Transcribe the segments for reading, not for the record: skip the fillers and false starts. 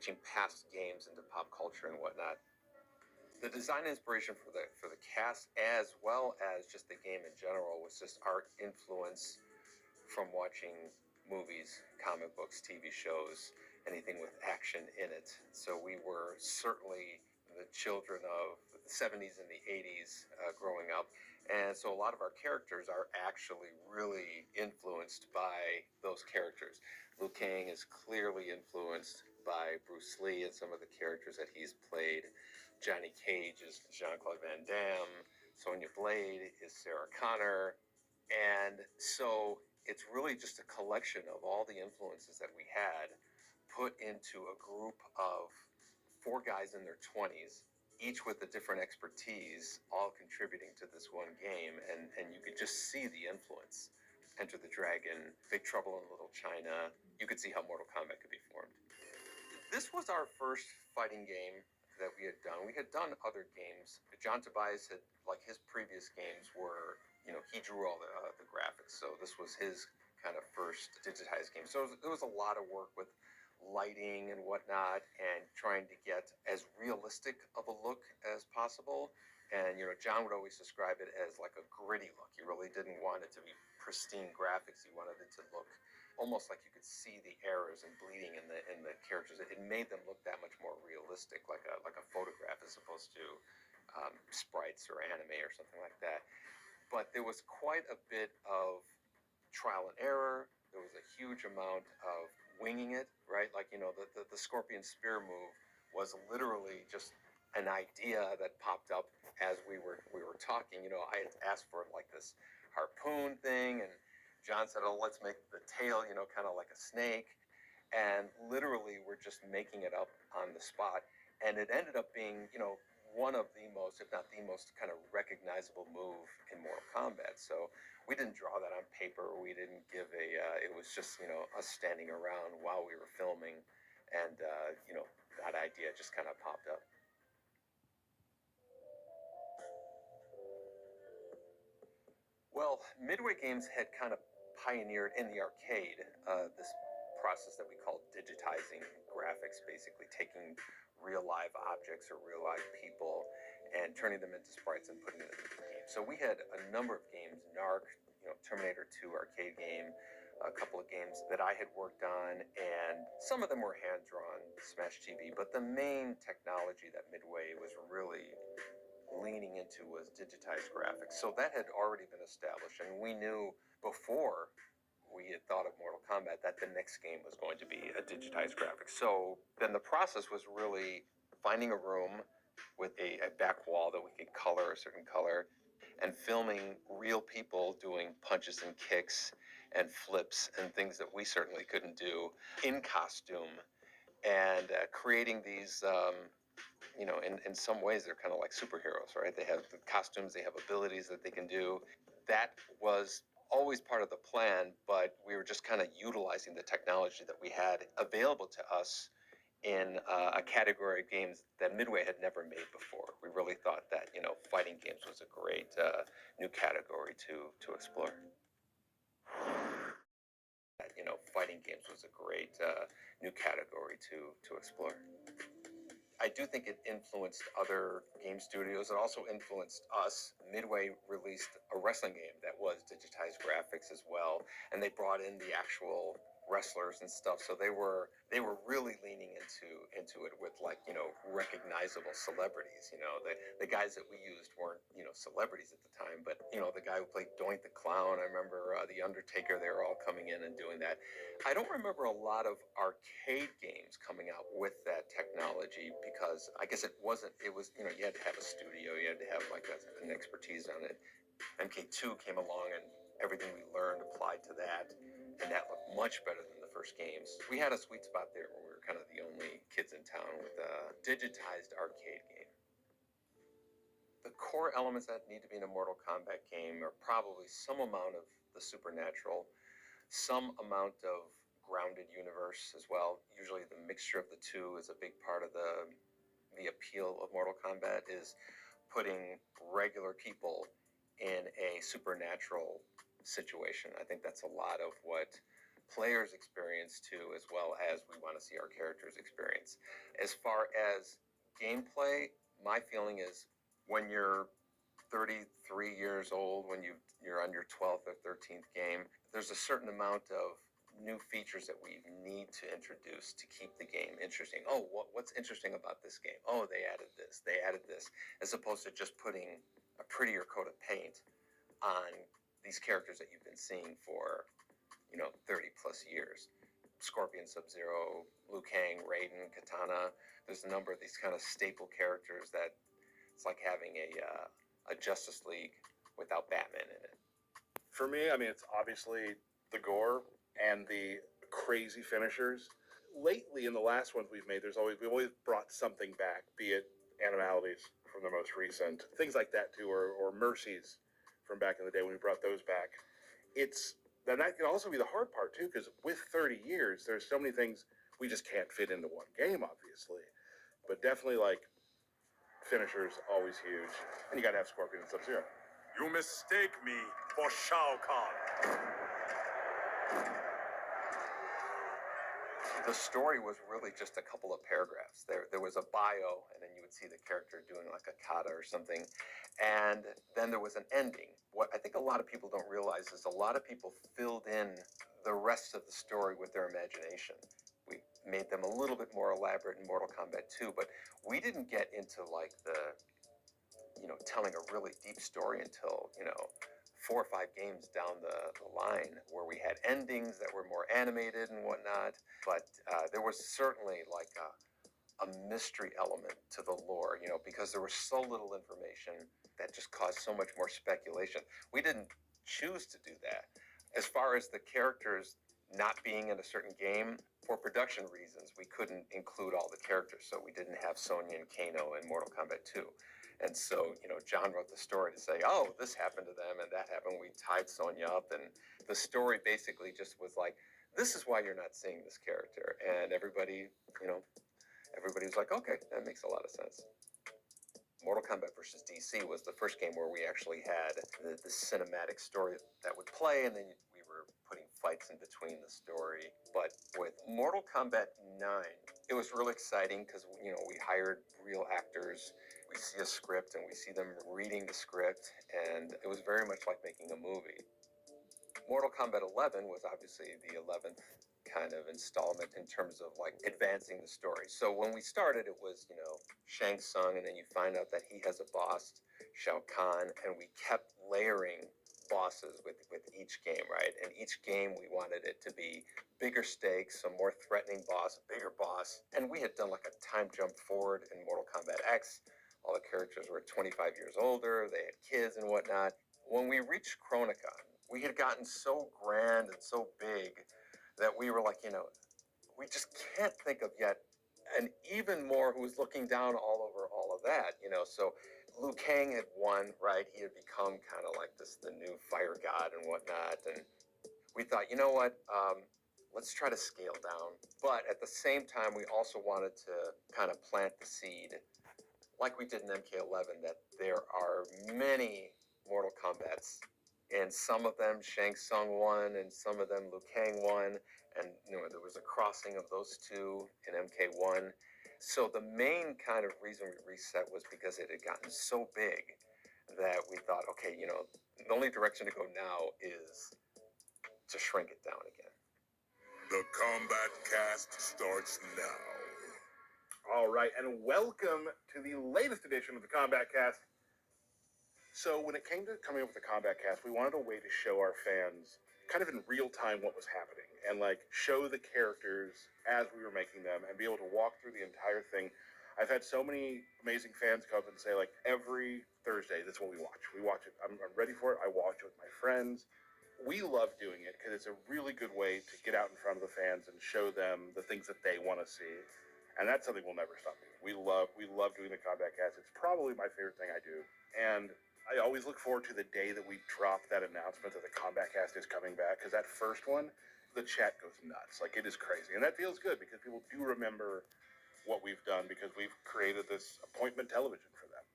reaching past games into pop culture and whatnot. The design inspiration for the cast, as well as just the game in general, was just art influence from watching movies, comic books, TV shows, anything with action in it. So we were certainly the children of the 70s and the 80s growing up. And so a lot of our characters are actually really influenced by those characters. Liu Kang is clearly influenced by Bruce Lee and some of the characters that he's played. Johnny Cage is Jean-Claude Van Damme. Sonya Blade is Sarah Connor. And so it's really just a collection of all the influences that we had put into a group of 4 guys in their 20s, each with a different expertise, all contributing to this one game. And you could just see the influence. Enter the Dragon, Big Trouble in Little China. You could see how Mortal Kombat could be formed. This was our first fighting game that we had done. We had done other games. John Tobias had, like his previous games were, he drew all the graphics. So this was his kind of first digitized game. So it was a lot of work with lighting and whatnot, and trying to get as realistic of a look as possible. And John would always describe it as like a gritty look. He really didn't want it to be pristine graphics. He wanted it to look almost like you could see the errors and bleeding in the characters. It made them look that much more realistic, like a photograph, as opposed to sprites or anime or something like that. But there was quite a bit of trial and error. There was a huge amount of winging it, right? Like, the Scorpion Spear move was literally just an idea that popped up as we were talking. I had asked for like this harpoon thing, and John said, "Oh, let's make the tail, kind of like a snake." And literally, we're just making it up on the spot. And it ended up being, one of the most, if not the most, kind of recognizable move in Mortal Kombat. So we didn't draw that on paper. We didn't give it was just, us standing around while we were filming. And, that idea just kind of popped up. Well, Midway Games had kind of pioneered in the arcade this process that we call digitizing graphics, basically taking real live objects or real live people and turning them into sprites and putting them into the game. So we had a number of games, Narc, Terminator 2 arcade game, a couple of games that I had worked on, and some of them were hand-drawn, Smash TV, but the main technology that Midway was really leaning into was digitized graphics. So that had already been established, and we knew before we had thought of Mortal Kombat that the next game was going to be a digitized graphic. So then the process was really finding a room with a back wall that we could color a certain color, and filming real people doing punches and kicks and flips and things that we certainly couldn't do in costume, and creating these in some ways they're kind of like superheroes, right? They have the costumes, they have abilities that they can do. That was always part of the plan, but we were just kind of utilizing the technology that we had available to us in a category of games that Midway had never made before. We really thought that, fighting games was a great new category to explore. Fighting games was a great new category to explore. I do think it influenced other game studios. It also influenced us. Midway released a wrestling game that was digitized graphics as well, and they brought in the actual wrestlers and stuff. So they were really leaning into it with recognizable celebrities. The guys that we used weren't celebrities at the time, but the guy who played Doink the Clown, I remember the Undertaker. They were all coming in and doing that. I don't remember a lot of arcade games coming out with that technology, because I guess it was you had to have a studio, you had to have an expertise on it. MK2 came along, and everything we learned applied to that, and that looked much better than the first games. We had a sweet spot there where we were kind of the only kids in town with a digitized arcade game. The core elements that need to be in a Mortal Kombat game are probably some amount of the supernatural, some amount of grounded universe as well. Usually the mixture of the two is a big part of the appeal of Mortal Kombat, is putting regular people in a supernatural situation. I think that's a lot of what players experience too, as well as we want to see our characters experience. As far as gameplay, my feeling is when you're 33 years old, when you're on your 12th or 13th game, there's a certain amount of new features that we need to introduce to keep the game interesting. Oh, what's interesting about this game? Oh, they added this, as opposed to just putting a prettier coat of paint on these characters that you've been seeing for 30 plus years. Scorpion, Sub-Zero, Liu Kang, Raiden, Katana. There's a number of these kind of staple characters that it's like having a Justice League without Batman in it. For me, I mean, it's obviously the gore and the crazy finishers. Lately, in the last ones we've made, we've always brought something back, be it animalities from the most recent, things like that too, or mercies from back in the day when we brought those back. Then that can also be the hard part too, because with 30 years, there's so many things we just can't fit into one game, obviously. But definitely, like, finishers, always huge. And you gotta have Scorpion and Sub-Zero. You mistake me for Shao Kahn. The story was really just a couple of paragraphs. There was a bio, and then you would see the character doing like a kata or something. And then there was an ending. What I think a lot of people don't realize is a lot of people filled in the rest of the story with their imagination. We made them a little bit more elaborate in Mortal Kombat 2, but we didn't get into like telling a really deep story until, 4 or 5 games down the line, where we had endings that were more animated and whatnot. But there was certainly like a mystery element to the lore, because there was so little information that just caused so much more speculation. We didn't choose to do that. As far as the characters not being in a certain game, for production reasons, we couldn't include all the characters. So we didn't have Sonya and Kano in Mortal Kombat 2. And so, John wrote the story to say, oh, this happened to them and that happened. We tied Sonya up, and the story basically just was like, this is why you're not seeing this character. And everybody was like, okay, that makes a lot of sense. Mortal Kombat versus DC was the first game where we actually had the cinematic story that would play, and then we were putting fights in between the story. But with Mortal Kombat 9, it was really exciting because, we hired real actors. We see a script and we see them reading the script, and it was very much like making a movie. Mortal Kombat 11 was obviously the 11th kind of installment in terms of like advancing the story. So when we started, it was, Shang Tsung, and then you find out that he has a boss, Shao Kahn, and we kept layering bosses with each game, right? And each game we wanted it to be bigger stakes, a more threatening boss, a bigger boss. And we had done like a time jump forward in Mortal Kombat X. All the characters were 25 years older, they had kids and whatnot. When we reached Chronicon, we had gotten so grand and so big that we were like, we just can't think of yet an even more who was looking down all over all of that, So Liu Kang had won, right? He had become kind of like the new fire god and whatnot. And we thought, let's try to scale down. But at the same time, we also wanted to kind of plant the seed, like we did in MK11, that there are many Mortal Kombats. And some of them Shang Tsung won, and some of them Liu Kang won. And there was a crossing of those two in MK1. So the main kind of reason we reset was because it had gotten so big that we thought, okay, the only direction to go now is to shrink it down again. The Kombat Cast starts now. All right, and welcome to the latest edition of the Kombat Cast. So when it came to coming up with the Kombat Cast, we wanted a way to show our fans kind of in real time what was happening, and like show the characters as we were making them and be able to walk through the entire thing. I've had so many amazing fans come up and say, like, every Thursday, that's what we watch. We watch it. I'm ready for it. I watch it with my friends. We love doing it because it's a really good way to get out in front of the fans and show them the things that they want to see. And that's something we'll never stop doing. We love doing the Kombat Cast. It's probably my favorite thing I do. And I always look forward to the day that we drop that announcement that the Kombat Cast is coming back, because that first one, the chat goes nuts. Like, it is crazy. And that feels good because people do remember what we've done, because we've created this appointment television for them.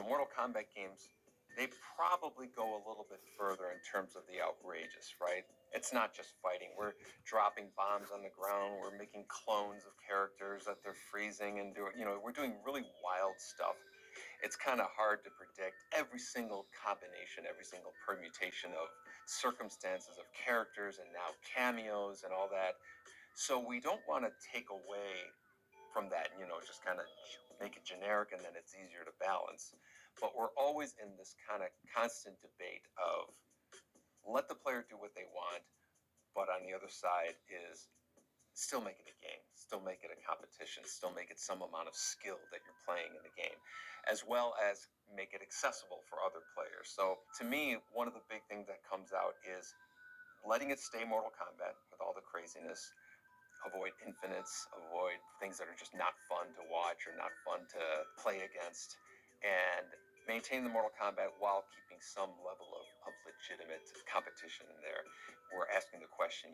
Mortal Kombat games they probably go a little bit further in terms of the outrageous, right? It's not just fighting. We're dropping bombs on the ground. We're making clones of characters that they're freezing and doing, we're doing really wild stuff. It's kind of hard to predict every single combination, every single permutation of circumstances of characters and now cameos and all that. So we don't want to take away from that, just kind of make it generic and then it's easier to balance. But we're always in this kind of constant debate of let the player do what they want, but on the other side is still make it a game, still make it a competition, still make it some amount of skill that you're playing in the game, as well as make it accessible for other players. So to me, one of the big things that comes out is letting it stay Mortal Kombat with all the craziness, avoid infinites, avoid things that are just not fun to watch or not fun to play against, and maintain the Mortal Kombat while keeping some level of legitimate competition in there. We're asking the question,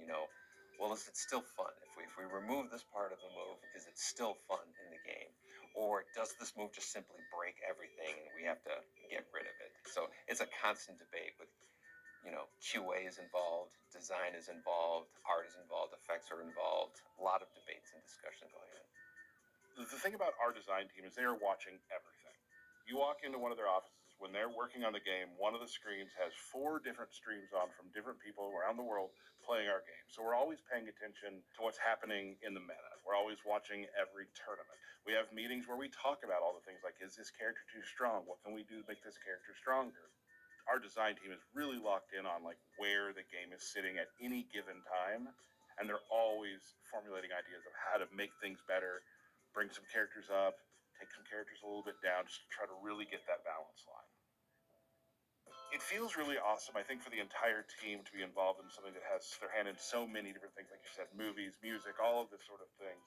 well, is it still fun? If we remove this part of the move, is it still fun in the game? Or does this move just simply break everything and we have to get rid of it? So it's a constant debate with QA is involved, design is involved, art is involved, effects are involved. A lot of debates and discussion going on. The thing about our design team is they are watching everything. You walk into one of their offices, when they're working on the game, one of the screens has 4 different streams on from different people around the world playing our game. So we're always paying attention to what's happening in the meta. We're always watching every tournament. We have meetings where we talk about all the things like, is this character too strong? What can we do to make this character stronger? Our design team is really locked in on like where the game is sitting at any given time, and they're always formulating ideas of how to make things better, bring some characters up, take some characters a little bit down, just to try to really get that balance line. It feels really awesome, I think, for the entire team to be involved in something that has their hand in so many different things, like you said, movies, music, all of this sort of things.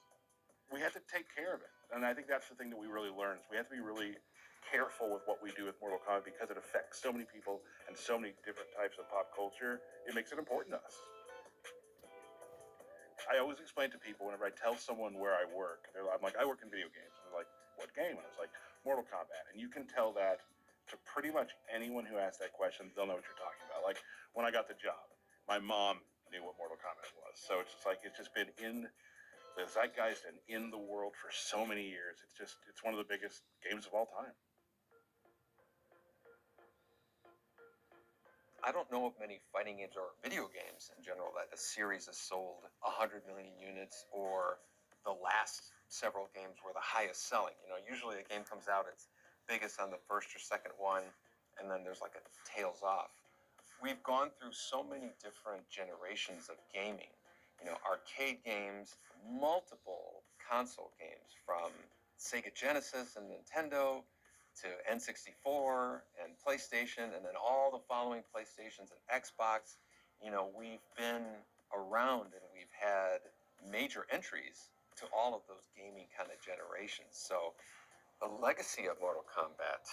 We have to take care of it, and I think that's the thing that we really learn, is we have to be really careful with what we do with Mortal Kombat because it affects so many people and so many different types of pop culture. It makes it important to us. I always explain to people whenever I tell someone where I work, I'm like, I work in video games. And they're like, what game? And I was like, Mortal Kombat. And you can tell that to pretty much anyone who asks that question, they'll know what you're talking about. Like when I got the job, my mom knew what Mortal Kombat was. So it's just like, it's just been in the zeitgeist and in the world for so many years. It's one of the biggest games of all time. I don't know of many fighting games or video games in general that a series has sold 100 million units, or the last several games were the highest selling. Usually a game comes out, it's biggest on the first or second one, and then there's like a tails off. We've gone through so many different generations of gaming. Arcade games, multiple console games, from Sega Genesis and Nintendo to N64 and PlayStation, and then all the following PlayStations and Xbox. We've been around and we've had major entries to all of those gaming kind of generations. So the legacy of Mortal Kombat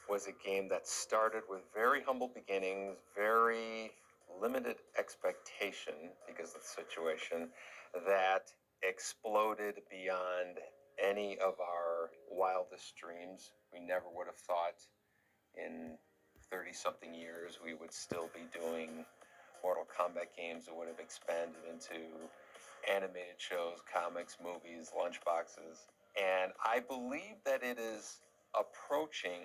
was a game that started with very humble beginnings, very limited expectation because of the situation, that exploded beyond any of our wildest dreams. We never would have thought in 30-something years we would still be doing Mortal Kombat games that would have expanded into animated shows, comics, movies, lunchboxes. And I believe that it is approaching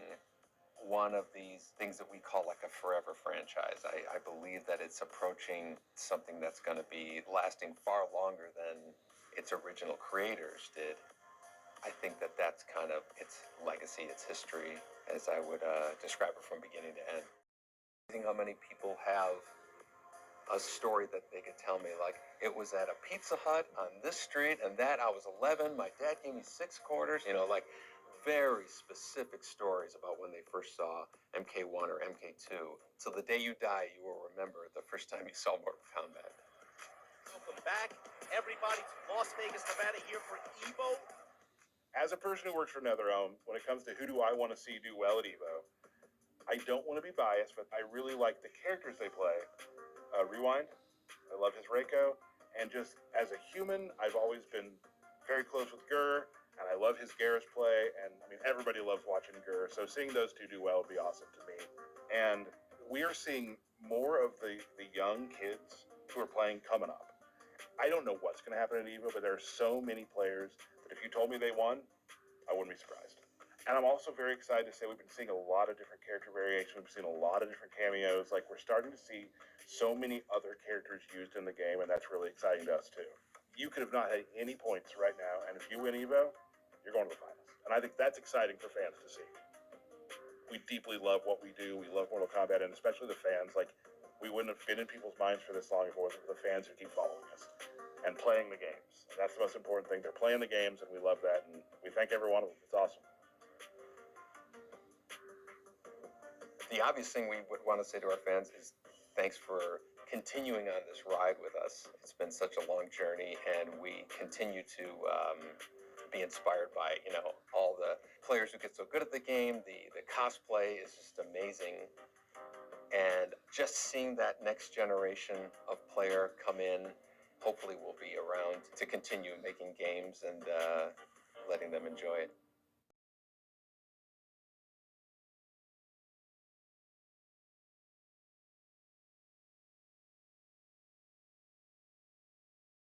one of these things that we call like a forever franchise. I believe that it's approaching something that's going to be lasting far longer than its original creators did. I think that that's kind of its legacy, its history, as I would describe it from beginning to end. I think how many people have a story that they could tell me, like, it was at a Pizza Hut on this street, and that I was 11, my dad gave me 6 quarters, like very specific stories about when they first saw MK1 or MK2. Till the day you die, you will remember the first time you saw Mortal Kombat. Welcome back, everybody, to Las Vegas, Nevada, here for EVO. As a person who works for NetherRealm, when it comes to who do I want to see do well at EVO, I don't want to be biased, but I really like the characters they play. Rewind, I love his Reiko, and just as a human, I've always been very close with Gur, and I love his Garrus play, and I mean, everybody loves watching Gur, so seeing those two do well would be awesome to me. And we are seeing more of the young kids who are playing coming up. I don't know what's going to happen at EVO, but there are so many players that if you told me they won, I wouldn't be surprised. And I'm also very excited to say we've been seeing a lot of different character variations. We've seen a lot of different cameos. Like, we're starting to see so many other characters used in the game, and that's really exciting to us too. You could have not had any points right now, and if you win EVO, you're going to the finals. And I think that's exciting for fans to see. We deeply love what we do. We love Mortal Kombat, and especially the fans. Like, we wouldn't have been in people's minds for this long if it wasn't for the fans who keep following us and playing the games. That's the most important thing. They're playing the games, and we love that, and we thank every one of them. It's awesome. The obvious thing we would want to say to our fans is thanks for continuing on this ride with us. It's been such a long journey, and we continue to be inspired by, you know, all the players who get so good at the game. The cosplay is just amazing. And just seeing that next generation of player come in, hopefully we'll be around to continue making games and letting them enjoy it.